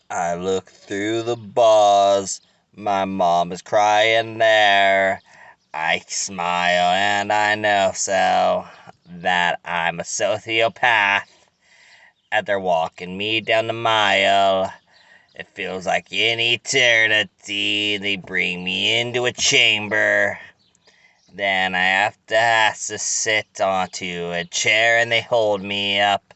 I look through the bars. My mom is crying there. I smile and I know so that I'm a sociopath. As they're walking me down the mile, it feels like an eternity. They bring me into a chamber. Then I have to sit onto a chair and they hold me up.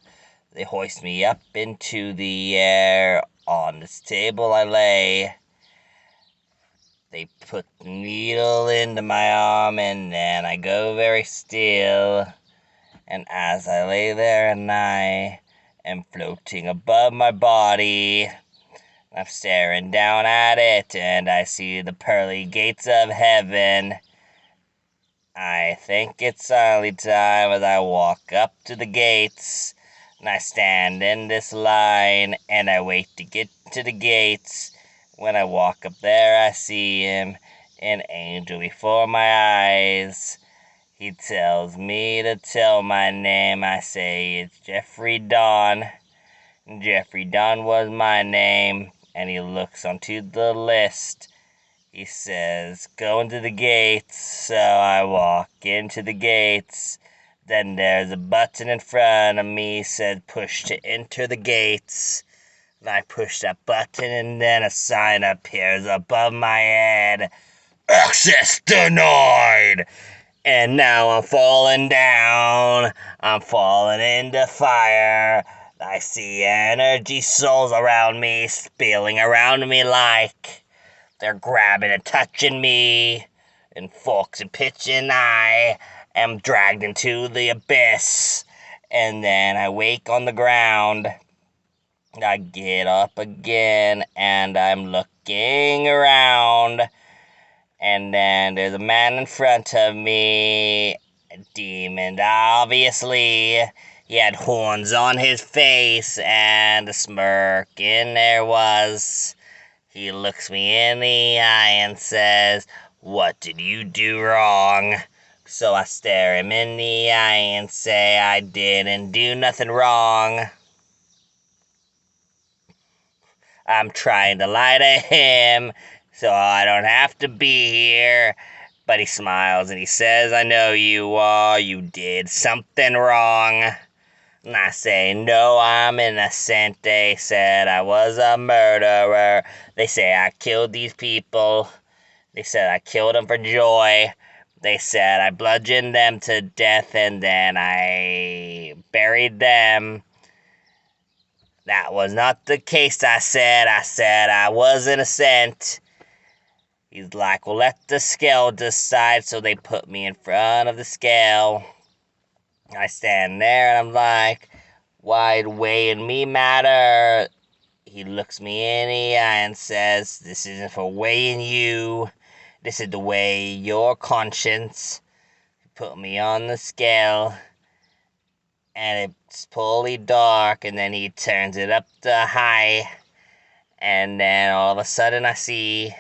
They hoist me up into the air. On this table I lay. They put the needle into my arm and then I go very still. And as I lay there and I am floating above my body, I'm staring down at it and I see the pearly gates of heaven. I think it's only time as I walk up to the gates. And I stand in this line and I wait to get to the gates. When I walk up there, I see him, an angel before my eyes. He tells me to tell my name. I say it's Jeffrey Dawn. Jeffrey Dawn was my name. And he looks onto the list. He says, go into the gates. So I walk into the gates. Then there's a button in front of me said push to enter the gates. And I push that button and then a sign appears above my head. Access denied! And now I'm falling down. I'm falling into fire. I see energy souls around me, spilling around me like they're grabbing and touching me. And forks and pitching, I am dragged into the abyss. And then I wake on the ground. I get up again and I'm looking around. And then there's a man in front of me. A demon, obviously. He had horns on his face and a smirk, and there was. He looks me in the eye and says, what did you do wrong? So I stare him in the eye and say I didn't do nothing wrong. I'm trying to lie to him so I don't have to be here. But he smiles and he says, I know you are. You did something wrong. And I say, no, I'm innocent. They said I was a murderer. They say I killed these people. They said I killed them for joy. They said I bludgeoned them to death and then I buried them. That was not the case, I said. I said I was innocent. He's like, well, let the scale decide. So they put me in front of the scale. I stand there and I'm like, why weighing me matter? He looks me in the eye and says, this isn't for weighing you. This is to weigh your conscience. He put me on the scale. And it's fully dark. And then he turns it up to high. And then all of a sudden I see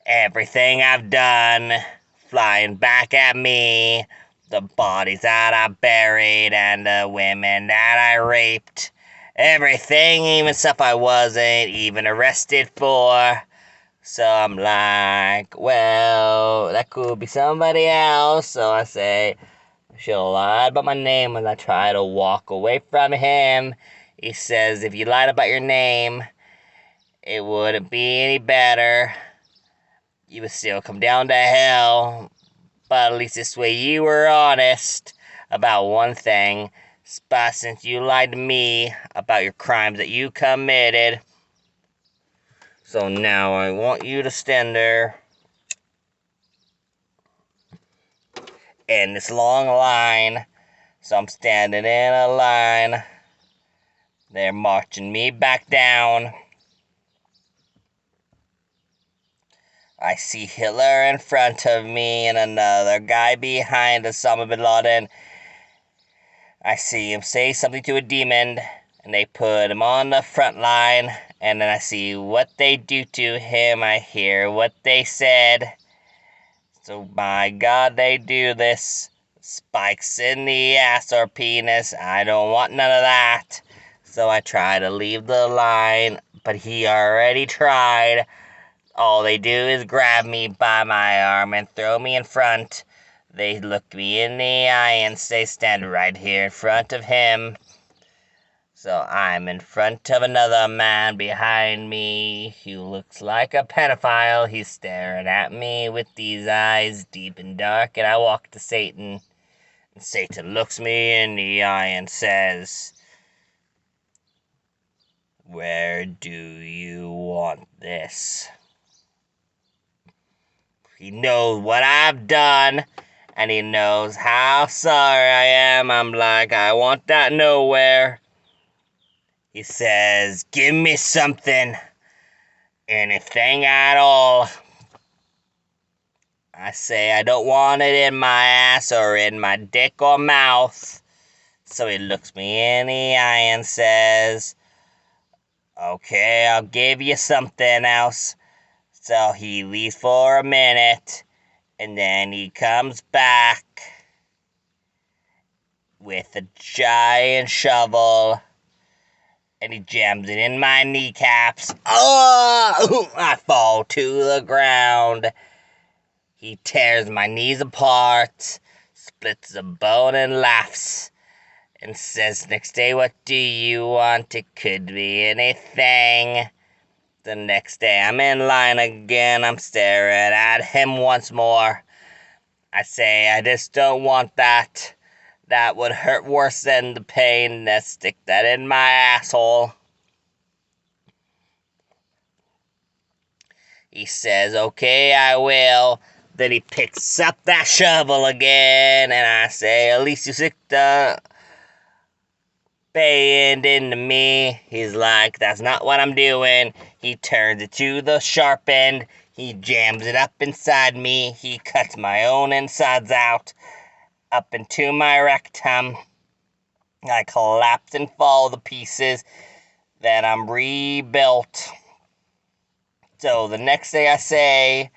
everything I've done flying back at me. The bodies that I buried and the women that I raped. Everything, even stuff I wasn't even arrested for. So I'm like, well, that could be somebody else. So I say, she lied about my name as I try to walk away from him. He says, if you lied about your name, it wouldn't be any better. You would still come down to hell. But at least this way you were honest about one thing. But since you lied to me about your crimes that you committed. So now I want you to stand there in this long line. So I'm standing in a line. They're marching me back down. I see Hitler in front of me and another guy behind Osama bin Laden. I see him say something to a demon, and they put him on the front line, and then I see what they do to him. I hear what they said. So, my God, they do this. Spikes in the ass or penis. I don't want none of that. So I try to leave the line, but he already tried. All they do is grab me by my arm and throw me in front. They look me in the eye and say, stand right here in front of him. So I'm in front of another man behind me who looks like a pedophile. He's staring at me with these eyes deep and dark, and I walk to Satan. And Satan looks me in the eye and says, where do you want this? He knows what I've done, and he knows how sorry I am. I'm like, I want that nowhere. He says, give me something, anything at all. I say, I don't want it in my ass or in my dick or mouth. So he looks me in the eye and says, okay, I'll give you something else. So he leaves for a minute, and then he comes back with a giant shovel, and he jams it in my kneecaps. Oh! I fall to the ground. He tears my knees apart, splits a bone and laughs, and says next day, what do you want? It could be anything. The next day I'm in line again. I'm staring at him once more. I say, I just don't want that. That would hurt worse than the pain. Let's stick that in my asshole. He says, okay, I will. Then he picks up that shovel again, and I say, at least you stick the bay end into me. He's like, that's not what I'm doing. He turns it to the sharp end. He jams it up inside me. He cuts my own insides out, up into my rectum. I collapse and fall to pieces. Then I'm rebuilt. So the next day I say,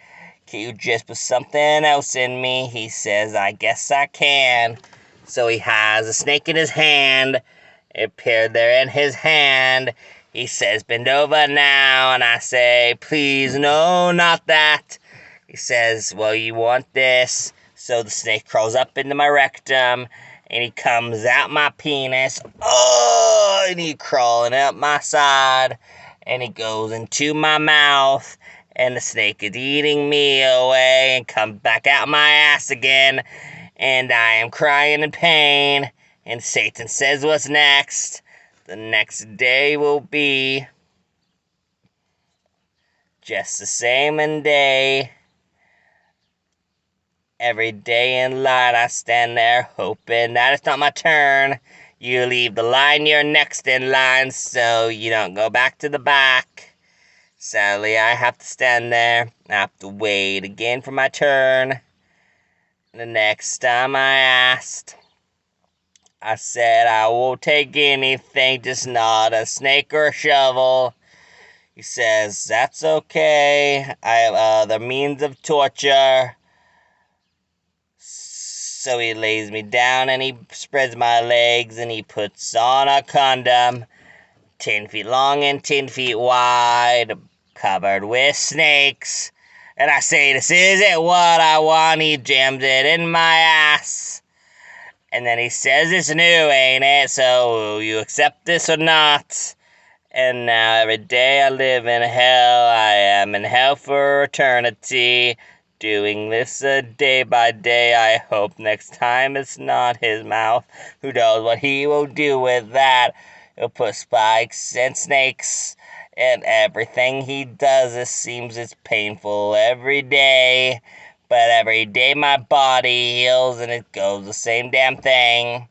can you just put something else in me? He says, I guess I can. So he has a snake in his hand. It appeared there in his hand. He says, bend over now. And I say, please, no, not that. He says, well, you want this. So the snake crawls up into my rectum, and he comes out my penis. Oh, and he's crawling up my side, and he goes into my mouth, and the snake is eating me away and comes back out my ass again, and I am crying in pain, and Satan says, what's next? The next day will be just the same day. Every day in line I stand there hoping that it's not my turn. You leave the line, you're next in line, so you don't go back to the back. Sadly, I have to stand there. I have to wait again for my turn. The next time I asked, I said I will take anything, just not a snake or a shovel. He says, that's okay. I have other means of torture. So he lays me down and he spreads my legs and he puts on a condom, 10 feet long and 10 feet wide, covered with snakes. And I say, this isn't what I want. He jams it in my ass. And then he says, it's new, ain't it? So you accept this or not? And now every day I live in hell. I am in hell for eternity. Doing this day by day. I hope next time it's not his mouth. Who knows what he will do with that? He'll put spikes and snakes and everything he does. It seems it's painful every day. But every day my body heals and it goes the same damn thing.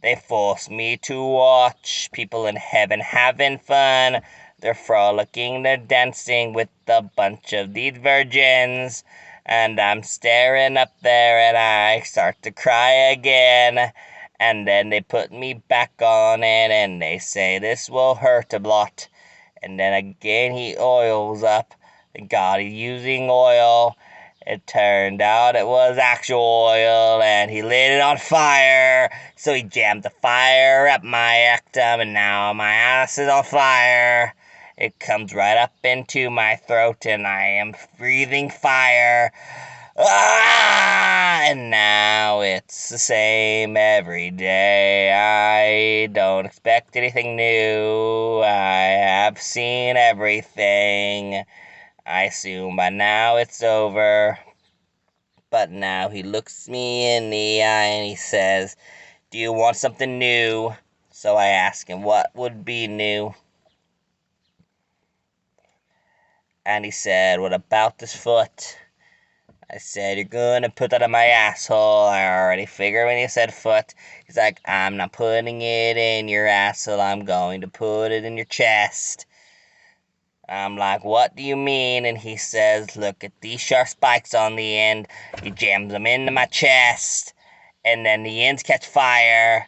They force me to watch people in heaven having fun. They're frolicking, they're dancing with a bunch of these virgins. And I'm staring up there and I start to cry again. And then they put me back on it and they say this will hurt a lot. And then again he oils up. God, he's using oil. It turned out it was actual oil, and he lit it on fire. So he jammed the fire up my rectum, and now my ass is on fire. It comes right up into my throat, and I am breathing fire. Ah! And now it's the same every day. I don't expect anything new. I have seen everything. I assume by now it's over. But now he looks me in the eye and he says, "Do you want something new?" So I ask him what would be new. And he said, "What about this foot?" I said, "You're gonna put that in my asshole." I already figured when he said foot. He's like, "I'm not putting it in your asshole. I'm going to put it in your chest." I'm like, "What do you mean?" And he says, "Look at these sharp spikes on the end." He jams them into my chest. And then the ends catch fire.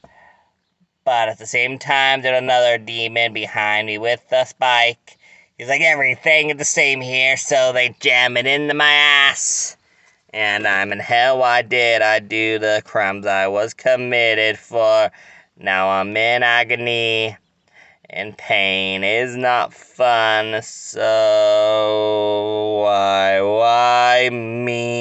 But at the same time, there's another demon behind me with a spike. He's like, "Everything is the same here," so they jam it into my ass. And I'm in hell. Why did I do the crimes I was committed for? Now I'm in agony, and pain is not fun, so why me?